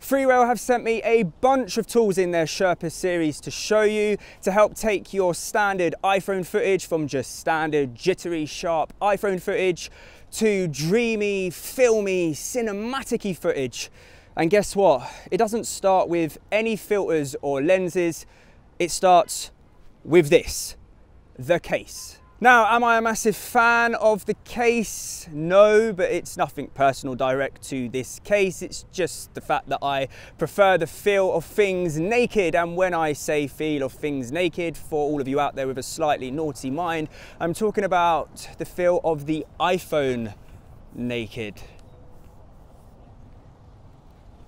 FREEWELL have sent me a bunch of tools in their Sherpa series to show you to help take your standard iPhone footage from just standard jittery, sharp iPhone footage to dreamy, filmy, cinematic-y footage. And guess what? It doesn't start with any filters or lenses. It starts with this, the case. Now, am I a massive fan of the case? No, but it's nothing personal direct to this case. It's just the fact that I prefer the feel of things naked. And when I say feel of things naked, for all of you out there with a slightly naughty mind, I'm talking about the feel of the iPhone naked.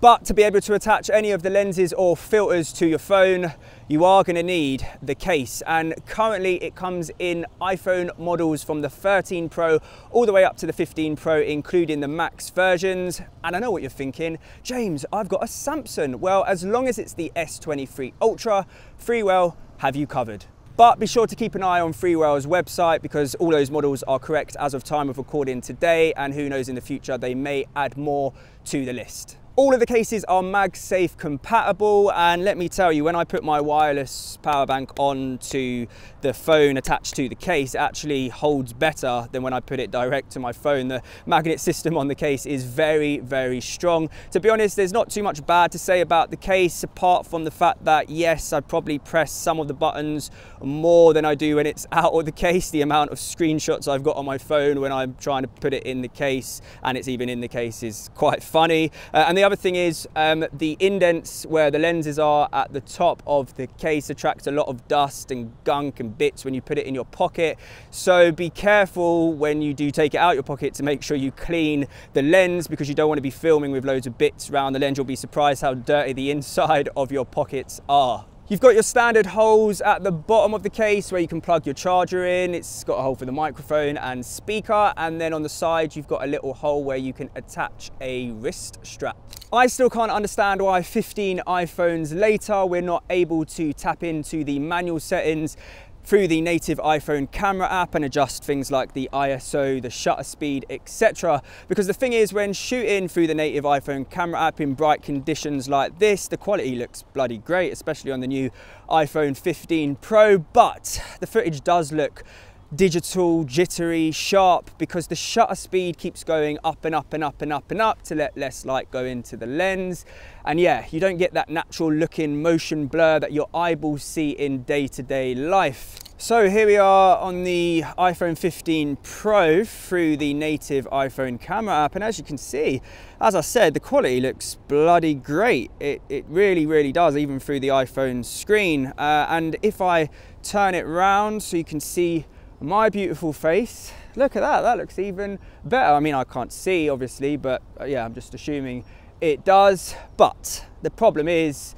But to be able to attach any of the lenses or filters to your phone, you are going to need the case. And currently it comes in iPhone models from the 13 Pro all the way up to the 15 Pro, including the Max versions. And I know what you're thinking, James, I've got a Samsung. Well, as long as it's the S23 Ultra, FREEWELL have you covered. But be sure to keep an eye on FREEWELL's website because all those models are correct as of time of recording today, and who knows, in the future they may add more to the list. All of the cases are MagSafe compatible, and let me tell you, when I put my wireless power bank onto the phone attached to the case, it actually holds better than when I put it direct to my phone. The magnet system on the case is very, very strong. To be honest, there's not too much bad to say about the case, apart from the fact that yes, I probably press some of the buttons more than I do when it's out of the case. The amount of screenshots I've got on my phone when I'm trying to put it in the case, and it's even in the case, is quite funny. And the other thing is the indents where the lenses are at the top of the case attract a lot of dust and gunk and bits when you put it in your pocket. So be careful when you do take it out your pocket to make sure you clean the lens, because you don't want to be filming with loads of bits around the lens. You'll be surprised how dirty the inside of your pockets are. You've got your standard holes at the bottom of the case where you can plug your charger in. It's got a hole for the microphone and speaker, and then on the side you've got a little hole where you can attach a wrist strap. I still can't understand why 15 iPhones later we're not able to tap into the manual settings through the native iPhone camera app and adjust things like the ISO, the shutter speed, etc. Because the thing is, when shooting through the native iPhone camera app in bright conditions like this, the quality looks bloody great, especially on the new iPhone 15 Pro, but the footage does look digital, jittery, sharp, because the shutter speed keeps going up and up and up and up and up to let less light go into the lens. And yeah, you don't get that natural looking motion blur that your eyeballs see in day-to-day life. So here we are on the iPhone 15 Pro through the native iPhone camera app, and as you can see, as I said, the quality looks bloody great. It really, really does, even through the iPhone screen. And if I turn it round so you can see my beautiful face, look at that, that looks even better. I mean, I can't see obviously, but yeah, I'm just assuming it does. But the problem is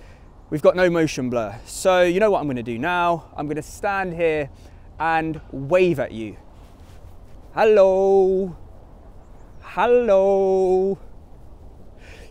we've got no motion blur. So you know what I'm going to do now? I'm going to stand here and wave at you. Hello, hello.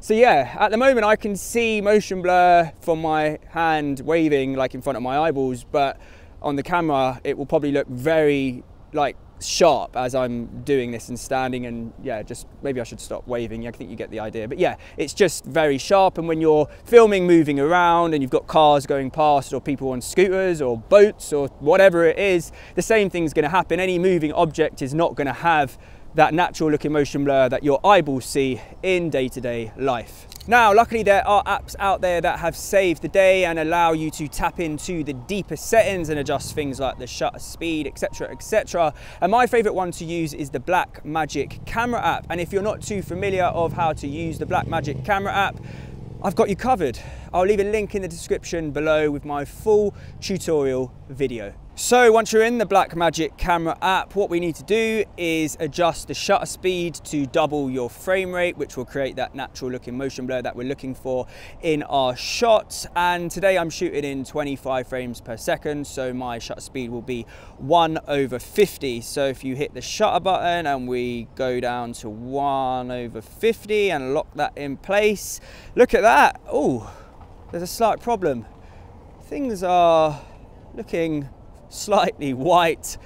So yeah, at the moment I can see motion blur from my hand waving like in front of my eyeballs, but on the camera it will probably look very like sharp as I'm doing this and standing, and yeah, just maybe I should stop waving. I think you get the idea. But yeah, it's just very sharp, and when you're filming moving around and you've got cars going past or people on scooters or boats or whatever it is, the same thing's going to happen. Any moving object is not going to have that natural looking motion blur that your eyeballs see in day-to-day life. Now, luckily there are apps out there that have saved the day and allow you to tap into the deeper settings and adjust things like the shutter speed, etc, etc. And my favorite one to use is the Blackmagic camera app. And if you're not too familiar of how to use the Blackmagic camera app, I've got you covered. I'll leave a link in the description below with my full tutorial video. So once you're in the Blackmagic camera app, what we need to do is adjust the shutter speed to double your frame rate, which will create that natural looking motion blur that we're looking for in our shot. And today I'm shooting in 25 frames per second, so my shutter speed will be 1/50. So if you hit the shutter button and we go down to 1/50 and lock that in place, look at that. Oh, there's a slight problem. Things are looking slightly white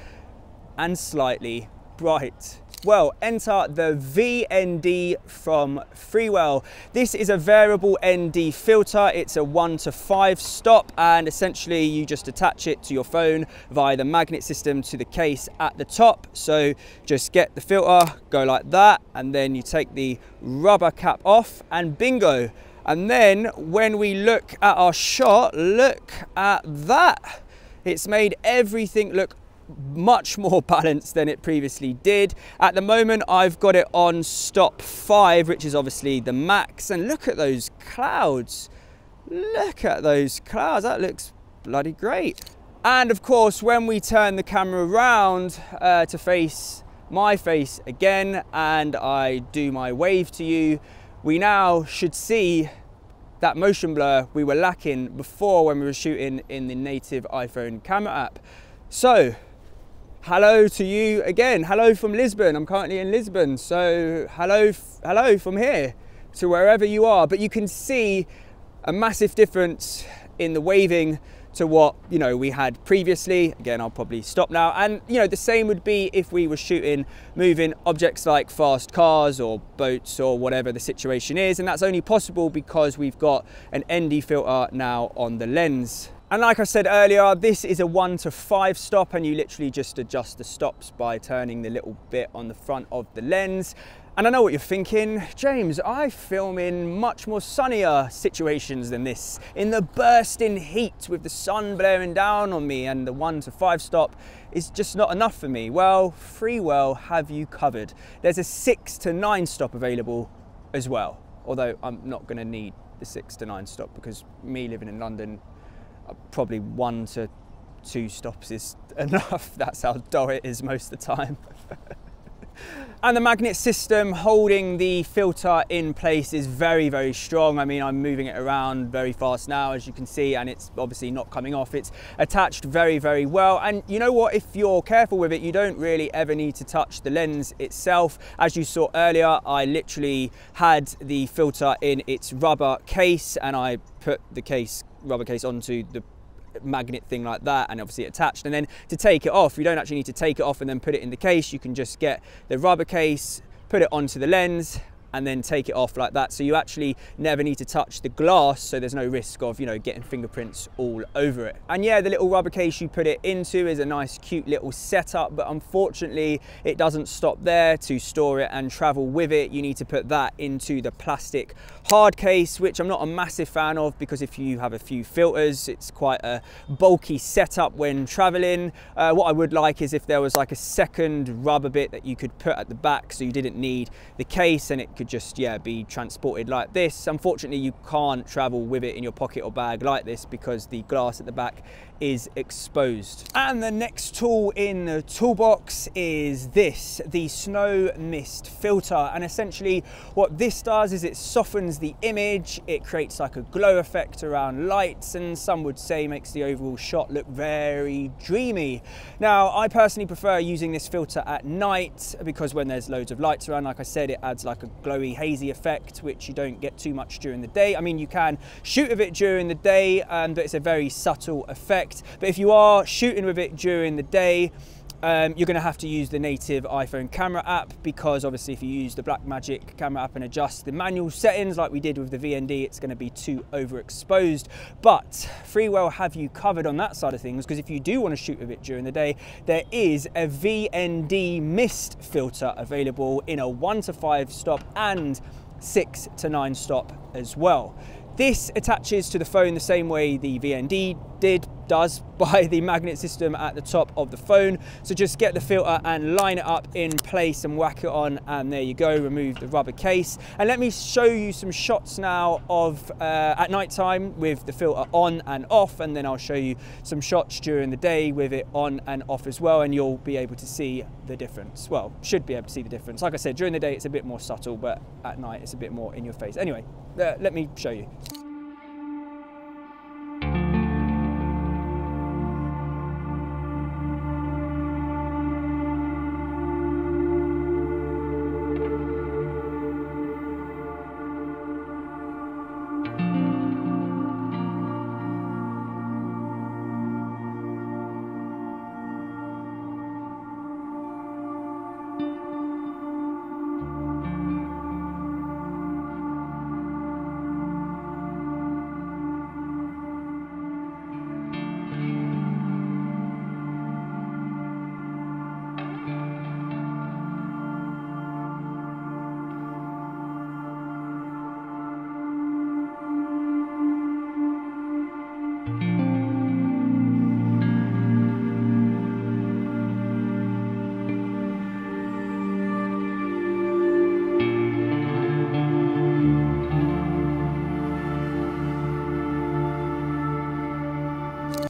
and slightly bright? Well, enter the VND from FREEWELL. This is a variable ND filter. It's a 1 to 5 stop, and essentially you just attach it to your phone via the magnet system to the case at the top. So just get the filter, go like that, and then you take the rubber cap off and bingo. And then when we look at our shot, look at that. It's made everything look much more balanced than it previously did. At the moment, I've got it on stop 5, which is obviously the max. And look at those clouds. Look at those clouds. That looks bloody great. And of course, when we turn the camera around to face my face again, and I do my wave to you, we now should see that motion blur we were lacking before when we were shooting in the native iPhone camera app. So, hello to you again. Hello from Lisbon. I'm currently in Lisbon. So hello from here to wherever you are. But you can see a massive difference in the waving to what, you know, we had previously. Again, I'll probably stop now. And, you know, the same would be if we were shooting moving objects like fast cars or boats or whatever the situation is. And that's only possible because we've got an ND filter now on the lens. And like I said earlier, this is a 1 to 5 stop, and you literally just adjust the stops by turning the little bit on the front of the lens. And I know what you're thinking, James, I film in much more sunnier situations than this, in the bursting heat with the sun blaring down on me, and the 1 to 5 stop is just not enough for me. Well, FREEWELL have you covered. There's a 6 to 9 stop available as well, although I'm not going to need the 6 to 9 stop because me living in London, probably 1 to 2 stops is enough. That's how dull it is most of the time. And the magnet system holding the filter in place is very, very strong. I mean, I'm moving it around very fast now, as you can see, and it's obviously not coming off. It's attached very, very well. And you know what? If you're careful with it, you don't really ever need to touch the lens itself. As you saw earlier, I literally had the filter in its rubber case, and I put the rubber case onto the magnet thing like that, and obviously attached. And then to take it off, you don't actually need to take it off and then put it in the case. You can just get the rubber case, put it onto the lens, and then take it off like that. So you actually never need to touch the glass, so there's no risk of, you know, getting fingerprints all over it. And yeah, the little rubber case you put it into is a nice cute little setup, but unfortunately it doesn't stop there. To store it and travel with it, you need to put that into the plastic hard case, which I'm not a massive fan of, because if you have a few filters, it's quite a bulky setup when traveling. What I would like is if there was like a second rubber bit that you could put at the back, so you didn't need the case and it could just, yeah, be transported like this. Unfortunately, you can't travel with it in your pocket or bag like this because the glass at the back is exposed. And the next tool in the toolbox is this, the snow mist filter. And essentially what this does is it softens the image, it creates like a glow effect around lights, and some would say makes the overall shot look very dreamy. Now, I personally prefer using this filter at night because when there's loads of lights around, like I said, it adds like a glowy, hazy effect, which you don't get too much during the day. I mean, you can shoot with it during the day, but it's a very subtle effect. But if you are shooting with it during the day, you're going to have to use the native iPhone camera app, because obviously if you use the Blackmagic camera app and adjust the manual settings like we did with the VND, it's going to be too overexposed. But FREEWELL have you covered on that side of things, because if you do want to shoot with it during the day, there is a VND mist filter available in a 1 to 5 stop and 6 to 9 stop as well. This attaches to the phone the same way the VND does by the magnet system at the top of the phone. So just get the filter and line it up in place and whack it on, and there you go, remove the rubber case. And let me show you some shots now of at night time with the filter on and off, and then I'll show you some shots during the day with it on and off as well, and you'll be able to see the difference. Well, should be able to see the difference. Like I said, during the day it's a bit more subtle, but at night it's a bit more in your face. Anyway, let me show you.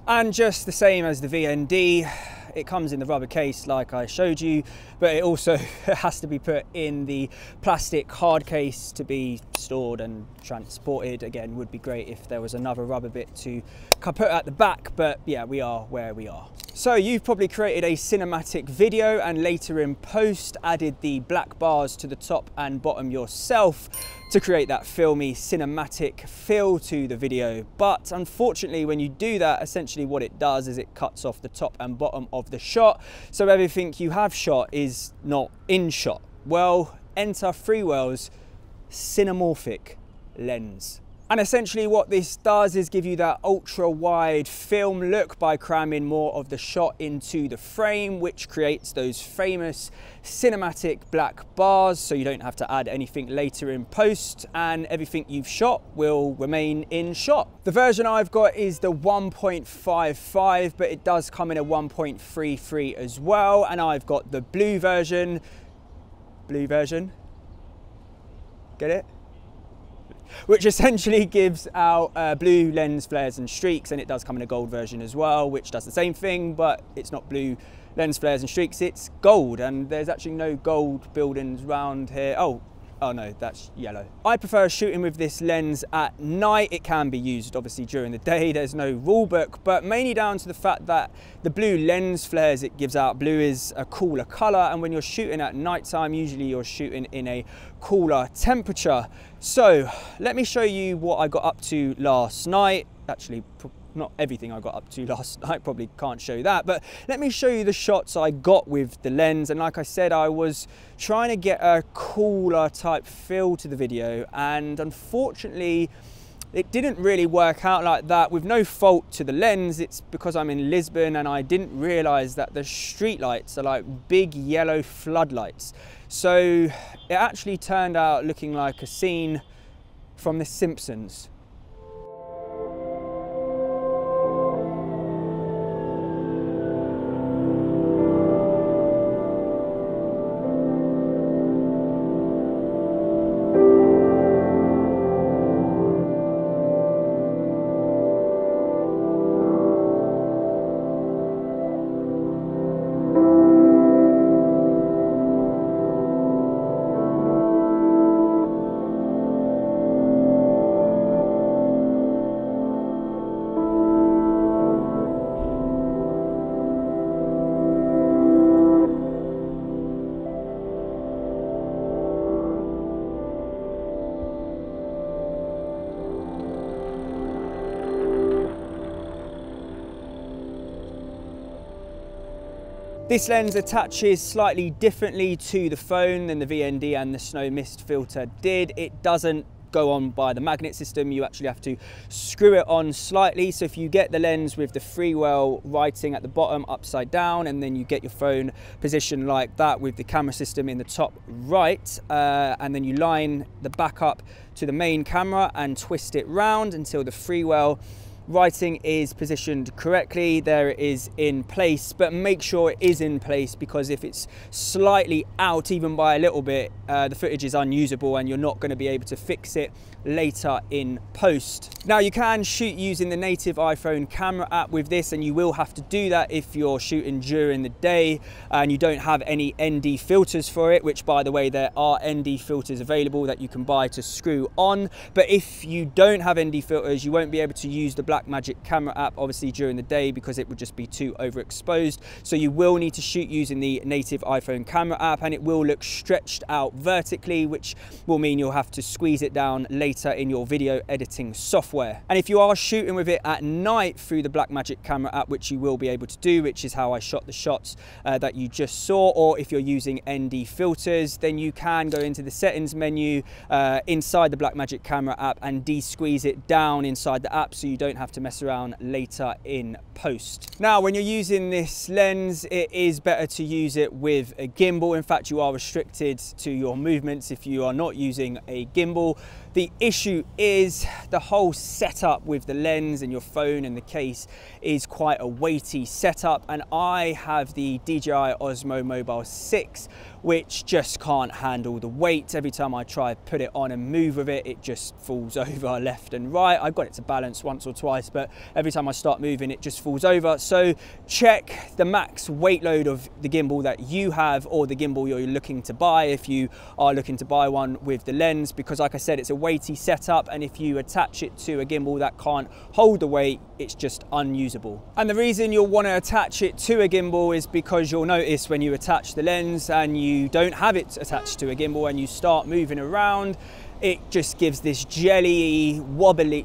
And just the same as the VND, it comes in the rubber case like I showed you, but it also has to be put in the plastic hard case to be stored and transported. Again, would be great if there was another rubber bit to put at the back, but yeah, we are where we are. So you've probably created a cinematic video and later in post added the black bars to the top and bottom yourself to create that filmy cinematic feel to the video. But unfortunately, when you do that, essentially what it does is it cuts off the top and bottom of the shot. So everything you have shot is not in shot. Well, enter FREEWELL's cinemorphic lens. And essentially what this does is give you that ultra wide film look by cramming more of the shot into the frame, which creates those famous cinematic black bars, so you don't have to add anything later in post and everything you've shot will remain in shot. The version I've got is the 1.55, but it does come in a 1.33 as well, and I've got the blue version. Get it? Which essentially gives out blue lens flares and streaks, and it does come in a gold version as well, which does the same thing, but it's not blue lens flares and streaks, it's gold, and there's actually no gold buildings around here. Oh no, that's yellow. I prefer shooting with this lens at night. It can be used obviously during the day, there's no rule book, but mainly down to the fact that the blue lens flares it gives out, blue is a cooler color, and when you're shooting at night time, usually you're shooting in a cooler temperature. So let me show you what I got up to last night. Actually, not everything I got up to last night, probably can't show that, but let me show you the shots I got with the lens. And like I said, I was trying to get a cooler type feel to the video, and unfortunately it didn't really work out like that. With no fault to the lens, it's because I'm in Lisbon and I didn't realize that the street lights are like big yellow floodlights. So it actually turned out looking like a scene from The Simpsons. This lens attaches slightly differently to the phone than the VND and the snow mist filter did. It doesn't go on by the magnet system, you actually have to screw it on slightly. So if you get the lens with the FREEWELL writing at the bottom upside down, and then you get your phone positioned like that with the camera system in the top right, and then you line the back up to the main camera and twist it round until the FREEWELL writing is positioned correctly. There it is in place, but make sure it is in place, because if it's slightly out even by a little bit, the footage is unusable and you're not going to be able to fix it later in post. Now you can shoot using the native iPhone camera app with this, and you will have to do that if you're shooting during the day and you don't have any ND filters for it, which by the way there are ND filters available that you can buy to screw on. But if you don't have ND filters, you won't be able to use the Blackmagic camera app obviously during the day, because it would just be too overexposed. So you will need to shoot using the native iPhone camera app, and it will look stretched out vertically, which will mean you'll have to squeeze it down later in your video editing software. And if you are shooting with it at night through the Blackmagic camera app, which you will be able to do, which is how I shot the shots that you just saw, or if you're using ND filters, then you can go into the settings menu inside the Blackmagic camera app and de-squeeze it down inside the app, so you don't have to mess around later in post. Now when you're using this lens, it is better to use it with a gimbal. In fact, you are restricted to your movements if you are not using a gimbal. The issue is the whole setup with the lens and your phone and the case is quite a weighty setup, and I have the DJI Osmo Mobile 6, which just can't handle the weight. Every time I try to put it on and move with it, it just falls over left and right. I've got it to balance once or twice, but every time I start moving, it just falls over. So check the max weight load of the gimbal that you have, or the gimbal you're looking to buy if you are looking to buy one with the lens, because like I said, it's a weighty setup, and if you attach it to a gimbal that can't hold the weight, it's just unusable. And the reason you'll want to attach it to a gimbal is because you'll notice when you attach the lens and you don't have it attached to a gimbal and you start moving around, it just gives this jelly wobbly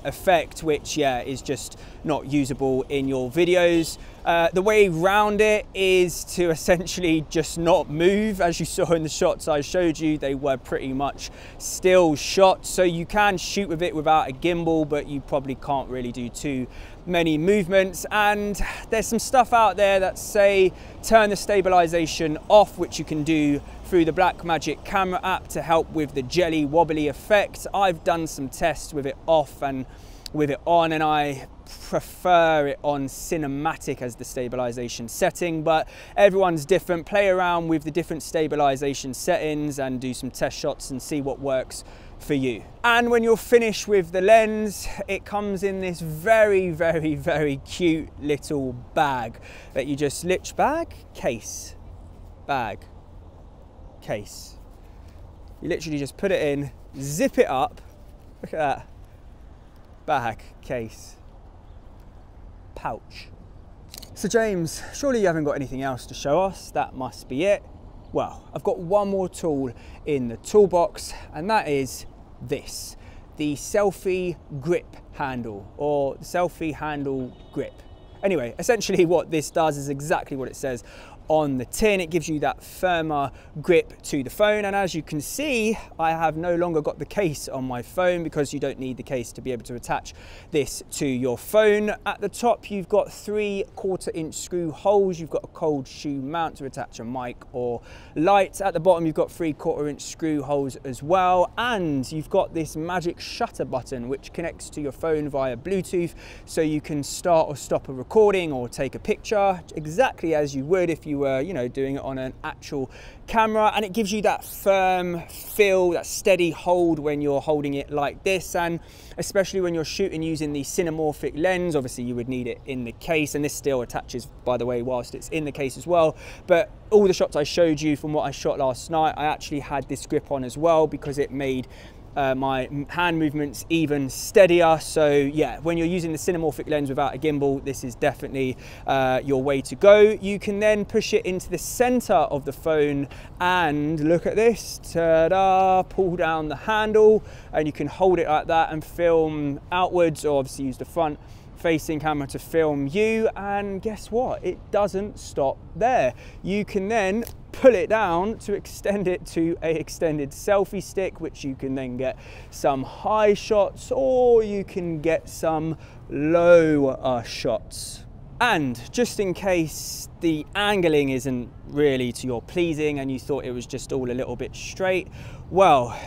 effect, which is just not usable in your videos. The way around it is to essentially just not move. As you saw in the shots I showed you, they were pretty much still shots. So you can shoot with it without a gimbal, but you probably can't really do too many movements. And there's some stuff out there that say turn the stabilization off, which you can do through the Blackmagic camera app to help with the jelly wobbly effect. I've done some tests with it off and with it on, and I prefer it on cinematic as the stabilization setting, but everyone's different. Play around with the different stabilization settings and do some test shots and see what works for you. And when you're finished with the lens, it comes in this very, very, very cute little bag that you just case. You literally just put it in, zip it up. Look at that. Bag, case, pouch. So James, surely you haven't got anything else to show us? That must be it. Well, I've got one more tool in the toolbox, and that is this, the selfie grip handle, or the selfie handle grip. Anyway, essentially what this does is exactly what it says on the tin. It gives you that firmer grip to the phone, and as you can see, I have no longer got the case on my phone, because you don't need the case to be able to attach this to your phone. At the top you've got 3/4-inch screw holes. You've got a cold shoe mount to attach a mic or light. At the bottom you've got 3/4-inch screw holes as well, and you've got this magic shutter button which connects to your phone via Bluetooth, so you can start or stop a recording or take a picture exactly as you would if you were, doing it on an actual camera. And it gives you that firm feel, that steady hold when you're holding it like this, and especially when you're shooting using the cinemorphic lens. Obviously you would need it in the case, and this still attaches, by the way, whilst it's in the case as well. But all the shots I showed you from what I shot last night, I actually had this grip on as well, because it made my hand movements even steadier. So yeah, when you're using the cinemorphic lens without a gimbal, this is definitely your way to go. You can then push it into the center of the phone, and look at this, ta-da, pull down the handle, and you can hold it like that and film outwards, or obviously use the front facing camera to film you. And guess what, it doesn't stop there. You can then pull it down to extend it to a extended selfie stick, which you can then get some high shots, or you can get some low shots. And just in case the angling isn't really to your pleasing and you thought it was just all a little bit straight, well,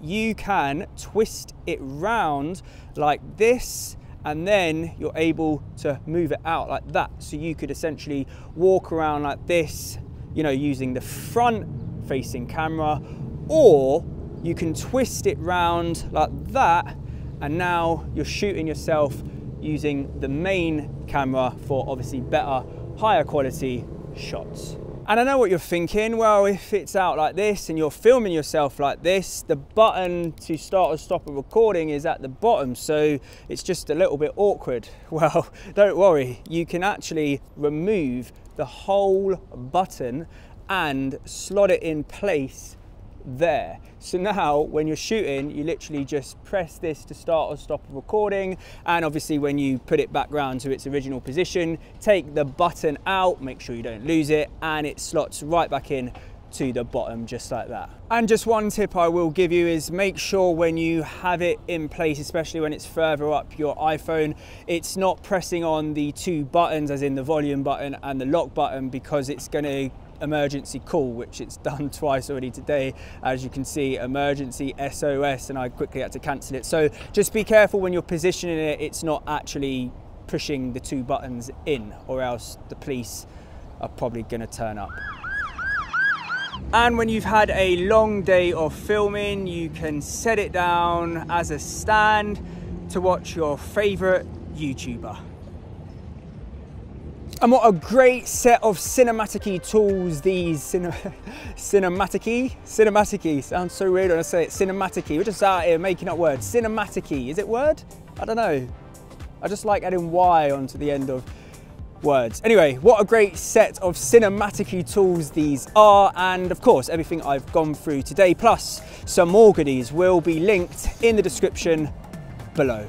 you can twist it round like this, and then you're able to move it out like that. So you could essentially walk around like this, using the front facing camera, or you can twist it round like that, and now you're shooting yourself using the main camera for obviously better, higher quality shots. And I know what you're thinking, well, if it's out like this and you're filming yourself like this, the button to start or stop a recording is at the bottom, so it's just a little bit awkward. Well, don't worry, you can actually remove the whole button and slot it in place there. So now when you're shooting, you literally just press this to start or stop a recording, and obviously when you put it back round to its original position, take the button out, make sure you don't lose it, and it slots right back in to the bottom just like that. And just one tip I will give you is make sure when you have it in place, especially when it's further up your iPhone, it's not pressing on the two buttons, as in the volume button and the lock button, because it's going to emergency call, which it's done twice already today. As you can see, emergency SOS, and I quickly had to cancel it. So just be careful when you're positioning it, it's not actually pushing the two buttons in, or else the police are probably gonna turn up. And when you've had a long day of filming, you can set it down as a stand to watch your favorite YouTuber. And what a great set of cinematic-y tools these cinematic-y sounds so weird when I say it. Cinematic-y, we're just out here making up words. Cinematic-y, is it word? I don't know. I just like adding Y onto the end of words. Anyway, what a great set of cinematic-y tools these are, and of course everything I've gone through today plus some more goodies will be linked in the description below.